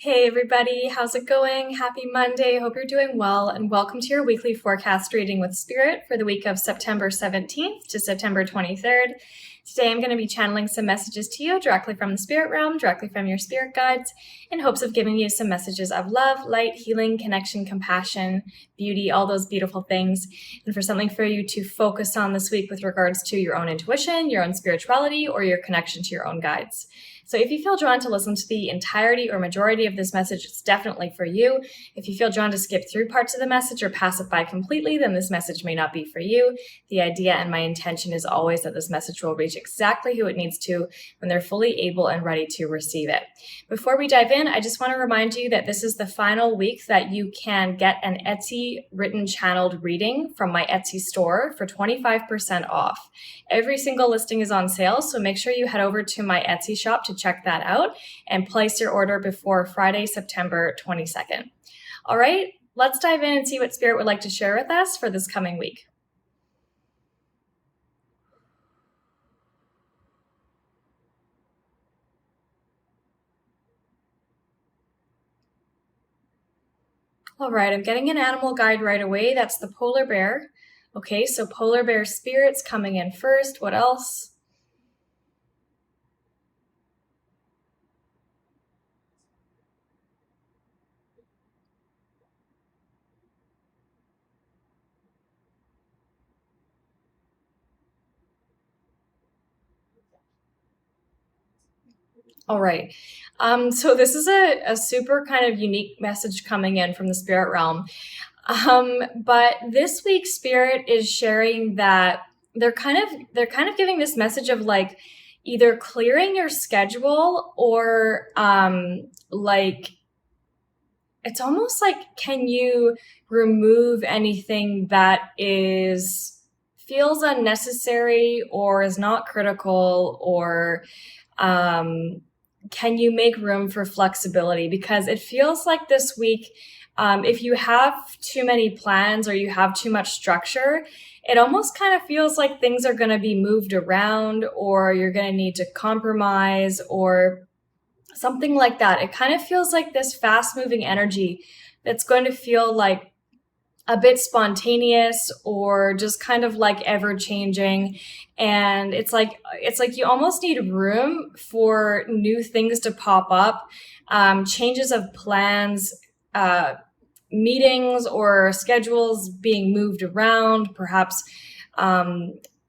Hey everybody, how's it going? Happy Monday. Hope you're doing well, and welcome to your weekly forecast reading with Spirit for the week of September 17th to September 23rd. Today I'm going to be channeling some messages to you directly from the spirit realm, directly from your spirit guides, in hopes of giving you some messages of love, light, healing, connection, compassion, beauty, all those beautiful things, and for something for you to focus on this week with regards to your own intuition, your own spirituality, or your connection to your own guides. So if you feel drawn to listen to the entirety or majority of this message, it's definitely for you. If you feel drawn to skip through parts of the message or pass it by completely, then this message may not be for you. The idea and my intention is always that this message will reach exactly who it needs to when they're fully able and ready to receive it. Before we dive in, I just want to remind you that this is the final week that you can get an Etsy written channeled reading from my Etsy store for 25% off. Every single listing is on sale, so make sure you head over to my Etsy shop to check that out and place your order before Friday, September 22nd. All right, let's dive in and see what Spirit would like to share with us for this coming week. All right, I'm getting an animal guide right away. That's the polar bear. Okay, so polar bear spirits coming in first. What else? All right. So this is a super kind of unique message coming in from the spirit realm. But this week Spirit is sharing that they're kind of giving this message of like either clearing your schedule or like it's almost like, can you remove anything that feels unnecessary or is not critical, or can you make room for flexibility? Because it feels like this week, if you have too many plans or you have too much structure, it almost kind of feels like things are going to be moved around, or you're going to need to compromise or something like that. It kind of feels like this fast-moving energy that's going to feel like a bit spontaneous or just kind of like ever-changing. And it's like you almost need room for new things to pop up, changes of plans, meetings or schedules being moved around. Perhaps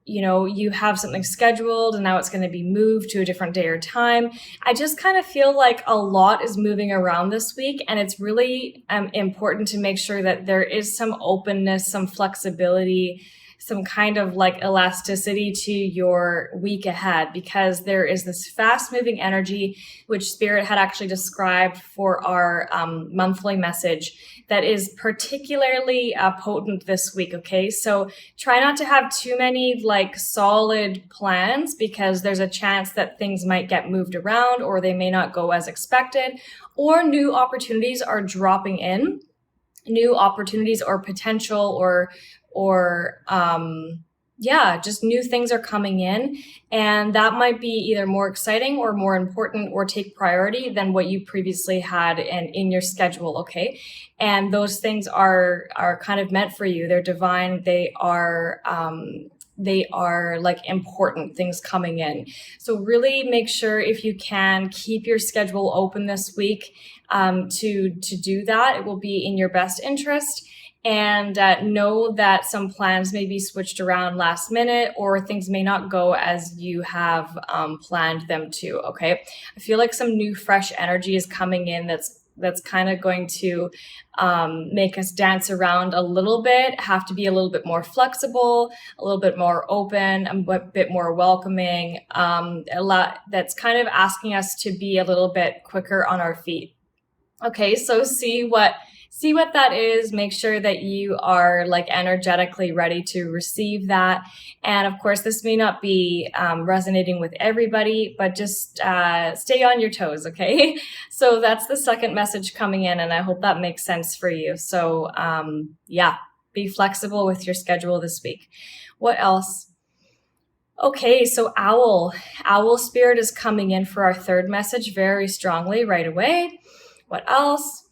you have something scheduled and now it's going to be moved to a different day or time. I just kind of feel like a lot is moving around this week, and it's really important to make sure that there is some openness, some flexibility, some kind of like elasticity to your week ahead, because there is this fast moving energy, which Spirit had actually described for our monthly message, that is particularly potent this week. Okay, so try not to have too many like solid plans, because there's a chance that things might get moved around, or they may not go as expected, or new opportunities are dropping in, new opportunities or potential or just new things are coming in, and that might be either more exciting or more important or take priority than what you previously had in your schedule. Okay, and those things are kind of meant for you. They're divine. They are like important things coming in. So really make sure, if you can, keep your schedule open this week to do that. It will be in your best interest. And know that some plans may be switched around last minute, or things may not go as you have planned them to. Okay, I feel like some new fresh energy is coming in that's kind of going to make us dance around a little bit, have to be a little bit more flexible, a little bit more open, a bit more welcoming, a lot that's kind of asking us to be a little bit quicker on our feet. Okay, so see what that is. Make sure that you are like energetically ready to receive that. And of course, this may not be resonating with everybody, but just stay on your toes, okay? So that's the second message coming in, and I hope that makes sense for you. So be flexible with your schedule this week. What else? Okay, so owl spirit is coming in for our third message very strongly right away. What else?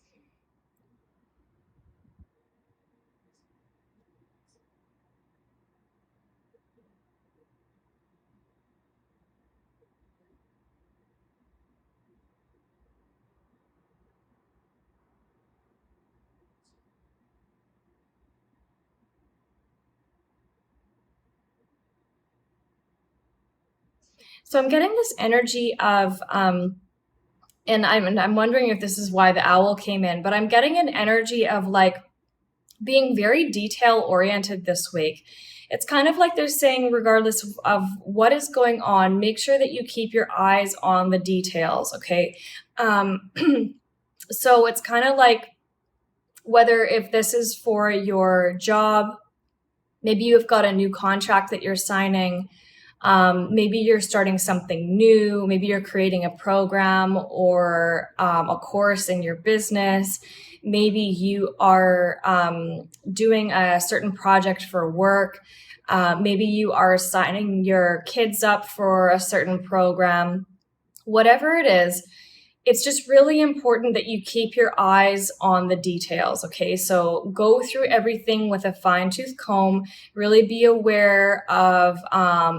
So I'm getting this energy of, and I'm wondering if this is why the owl came in, but I'm getting an energy of like being very detail oriented this week. It's kind of like they're saying, regardless of what is going on, make sure that you keep your eyes on the details, okay? Um, so it's kind of like whether if this is for your job, maybe you've got a new contract that you're signing. Maybe you're starting something new. Maybe you're creating a program or a course in your business. Maybe you are doing a certain project for work. Maybe you are signing your kids up for a certain program. Whatever it is, it's just really important that you keep your eyes on the details, okay? So go through everything with a fine-tooth comb, really be aware of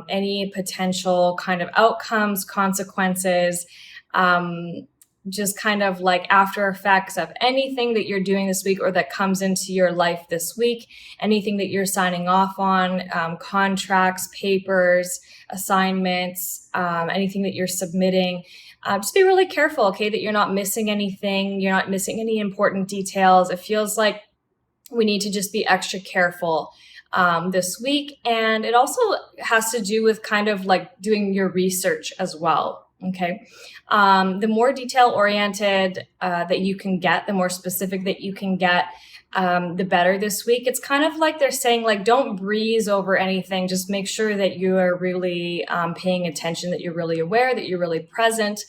any potential kind of outcomes, consequences, just kind of like after effects of anything that you're doing this week or that comes into your life this week, anything that you're signing off on, contracts, papers, assignments, anything that you're submitting. Just be really careful, okay, that you're not missing anything, you're not missing any important details. It feels like we need to just be extra careful this week. And it also has to do with kind of like doing your research as well, okay? The more detail oriented that you can get, the more specific that you can get, the better this week. It's kind of like they're saying, like, don't breeze over anything. Just make sure that you are really paying attention, that you're really aware, that you're really present.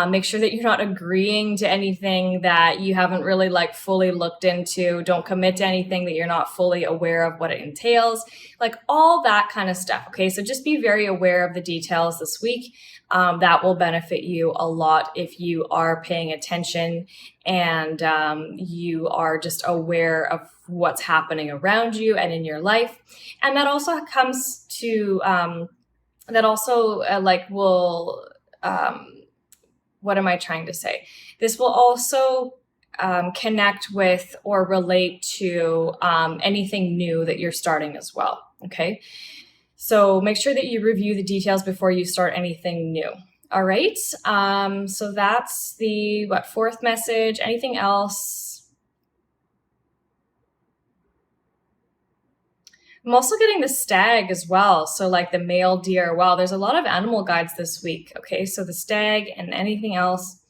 Make sure that you're not agreeing to anything that you haven't really like fully looked into. Don't commit to anything that you're not fully aware of what it entails, like all that kind of stuff. Okay, so just be very aware of the details this week. That will benefit you a lot if you are paying attention and you are just aware of what's happening around you and in your life. And that also comes to, will, what am I trying to say? This will also connect with or relate to anything new that you're starting as well, okay? So make sure that you review the details before you start anything new. All right. So that's the fourth message. Anything else? I'm also getting the stag as well. So like the male deer. Wow, there's a lot of animal guides this week. Okay, so the stag and anything else.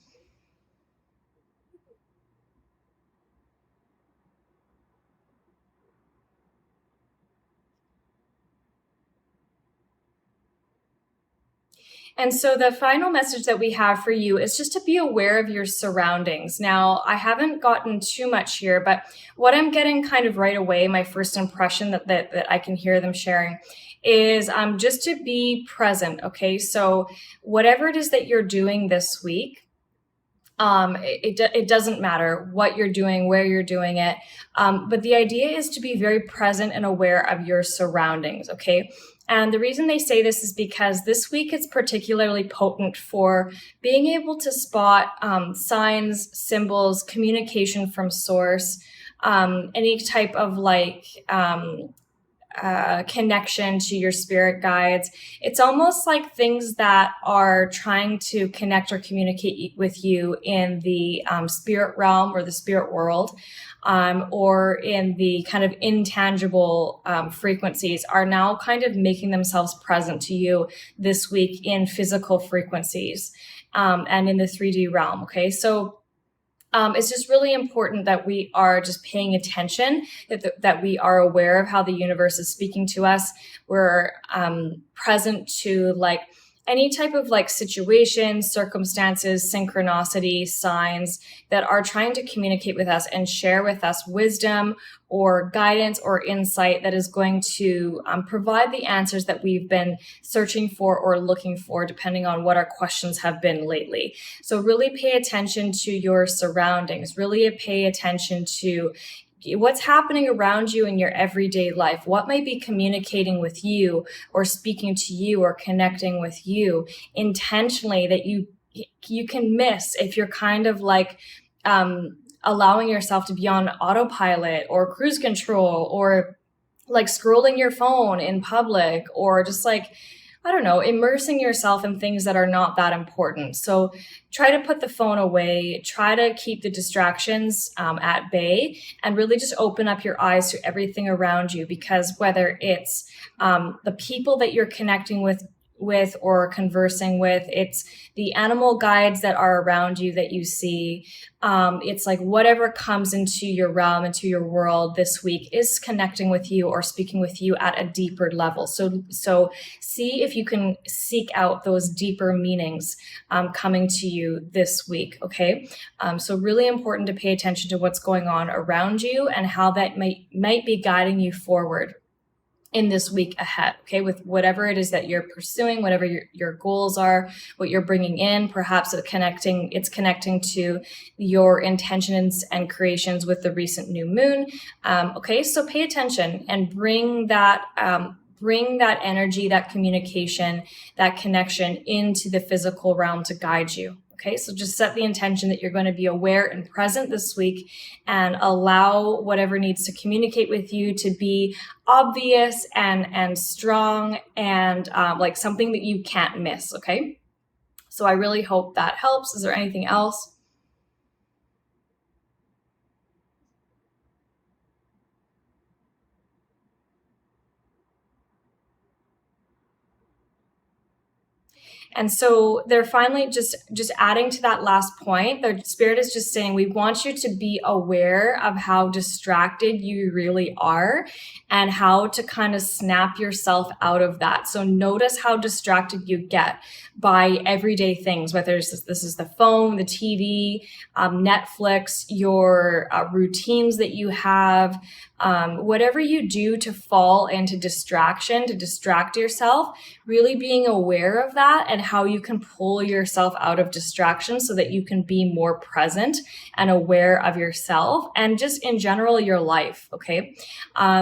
And so the final message that we have for you is just to be aware of your surroundings. Now, I haven't gotten too much here, but what I'm getting kind of right away, my first impression that I can hear them sharing is just to be present, okay? So whatever it is that you're doing this week, it doesn't matter what you're doing, where you're doing it. But the idea is to be very present and aware of your surroundings, okay? And the reason they say this is because this week it's particularly potent for being able to spot signs, symbols, communication from source, any type of like connection to your spirit guides. It's almost like things that are trying to connect or communicate with you in the spirit realm or the spirit world, or in the kind of intangible frequencies are now kind of making themselves present to you this week in physical frequencies and in the 3D realm. Okay, so it's just really important that we are just paying attention, that we are aware of how the universe is speaking to us. We're present to like any type of like situations, circumstances, synchronicity, signs that are trying to communicate with us and share with us wisdom or guidance or insight that is going to provide the answers that we've been searching for or looking for, depending on what our questions have been lately. So really pay attention to your surroundings, really pay attention to what's happening around you in your everyday life. What might be communicating with you or speaking to you or connecting with you intentionally that you can miss if you're kind of like allowing yourself to be on autopilot or cruise control or like scrolling your phone in public or just like, I don't know, immersing yourself in things that are not that important. So try to put the phone away, try to keep the distractions at bay, and really just open up your eyes to everything around you, because whether it's the people that you're connecting with or conversing with, it's the animal guides that are around you that you see, it's like whatever comes into your realm, into your world this week is connecting with you or speaking with you at a deeper level. So see if you can seek out those deeper meanings coming to you this week, okay? So really important to pay attention to what's going on around you and how that might be guiding you forward in this week ahead, okay, with whatever it is that you're pursuing, whatever your goals are, what you're bringing in. Perhaps it's connecting to your intentions and creations with the recent new moon. Okay, so pay attention and bring that energy, that communication, that connection into the physical realm to guide you. Okay, so just set the intention that you're going to be aware and present this week and allow whatever needs to communicate with you to be obvious and strong and like something that you can't miss, okay? So I really hope that helps. Is there anything else? And so they're finally just adding to that last point. Their spirit is just saying, we want you to be aware of how distracted you really are and how to kind of snap yourself out of that. So notice how distracted you get by everyday things, whether this is the phone, the TV, Netflix, your routines that you have, whatever you do to fall into distraction, to distract yourself, really being aware of that and how you can pull yourself out of distraction so that you can be more present and aware of yourself and just in general your life, okay?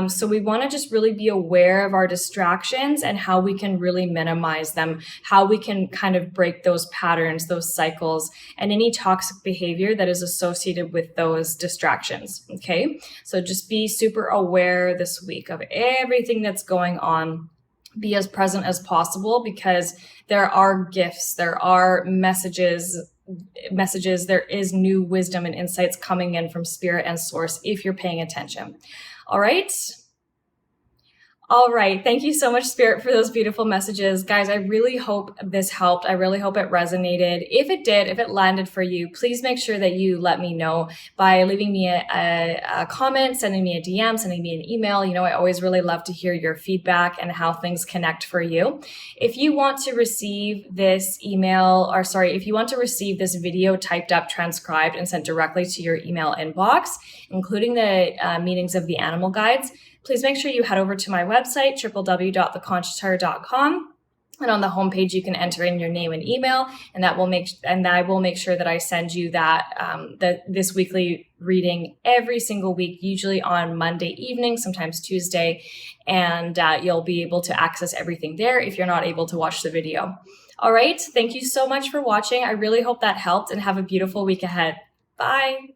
So we want to just really be aware of our distractions and how we can really minimize them, how we can kind of break those patterns, those cycles, and any toxic behavior that is associated with those distractions, okay? So just be super aware this week of everything that's going on. Be as present as possible because there are gifts, there are messages, there is new wisdom and insights coming in from spirit and source if you're paying attention. All right. All right. Thank you so much, Spirit, for those beautiful messages. Guys, I really hope this helped. I really hope it resonated. If it did, if it landed for you, please make sure that you let me know by leaving me a comment, sending me a DM, sending me an email. You know, I always really love to hear your feedback and how things connect for you. If you want to receive this if you want to receive this video typed up, transcribed, and sent directly to your email inbox, including the meanings of the animal guides, please make sure you head over to my website, www.theconscioustar.com. And on the homepage, you can enter in your name and email, and I will make sure that I send you this weekly reading every single week, usually on Monday evening, sometimes Tuesday, and you'll be able to access everything there if you're not able to watch the video. All right, thank you so much for watching. I really hope that helped, and have a beautiful week ahead. Bye.